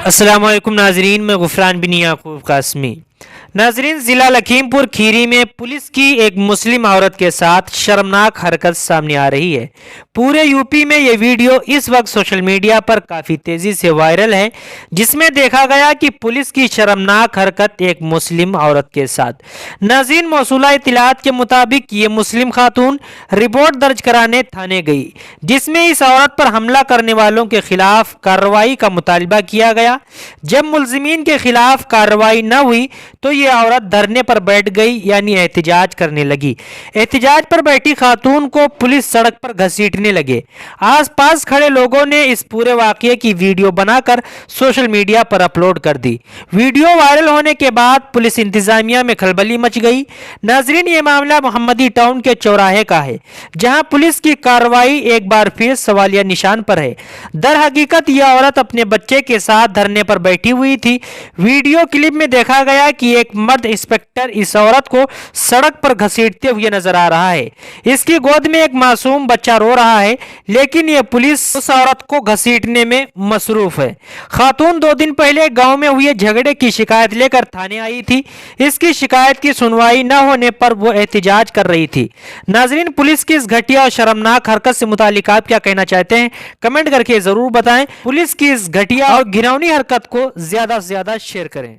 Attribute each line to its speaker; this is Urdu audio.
Speaker 1: السلام علیکم ناظرین، میں غفران بن یعقوب قاسمی۔ ناظرین، ضلع لکھیم پور کھیری میں پولیس کی ایک مسلم عورت کے ساتھ شرمناک حرکت سامنے آ رہی ہے۔ پورے یو پی میں یہ ویڈیو اس وقت سوشل میڈیا پر کافی تیزی سے وائرل ہے، جس میں دیکھا گیا کہ پولیس کی شرمناک حرکت ایک مسلم عورت کے ساتھ۔ ناظرین، موصولہ اطلاعات کے مطابق یہ مسلم خاتون رپورٹ درج کرانے تھانے گئی، جس میں اس عورت پر حملہ کرنے والوں کے خلاف کارروائی کا مطالبہ کیا گیا۔ جب ملزمین کے خلاف کارروائی نہ ہوئی تو یہ عورت دھرنے پر بیٹھ گئی، یعنی احتجاج کرنے لگی۔ احتجاج پر بیٹھی خاتون کو پولیس سڑک پر گھسیٹنے لگے۔ آس پاس کھڑے لوگوں نے اس پورے واقعے کی ویڈیو بنا کر سوشل میڈیا پر اپلوڈ کر دی۔ ویڈیو وائرل ہونے کے بعد پولیس انتظامیہ میں کھلبلی مچ گئی۔ ناظرین، یہ معاملہ محمدی ٹاؤن کے چوراہے کا ہے، جہاں پولیس کی کارروائی ایک بار پھر سوالیہ نشان پر ہے۔ در حقیقت یہ عورت اپنے بچے کے ساتھ دھرنے پر بیٹھی ہوئی تھی۔ ویڈیو کلپ میں دیکھا گیا کہ ایک مرد انسپکٹر اس عورت کو سڑک پر گھسیٹتے ہوئے نظر آ رہا ہے۔ اس کی گود میں ایک معصوم بچہ رو رہا ہے، لیکن یہ پولیس اس عورت کو گھسیٹنے میں مصروف ہے۔ خاتون 2 دن پہلے گاؤں میں ہوئے جھگڑے کی شکایت لے کر تھانے آئی تھی۔ اس کی شکایت کی سنوائی نہ ہونے پر وہ احتجاج کر رہی تھی۔ ناظرین، پولیس کی اس گھٹیا اور شرمناک حرکت سے متعلق آپ کیا کہنا چاہتے ہیں؟ کمنٹ کر کے ضرور بتائیں۔ پولیس کی اس گھٹیا اور گھناؤنی حرکت کو زیادہ سے زیادہ شیئر کریں۔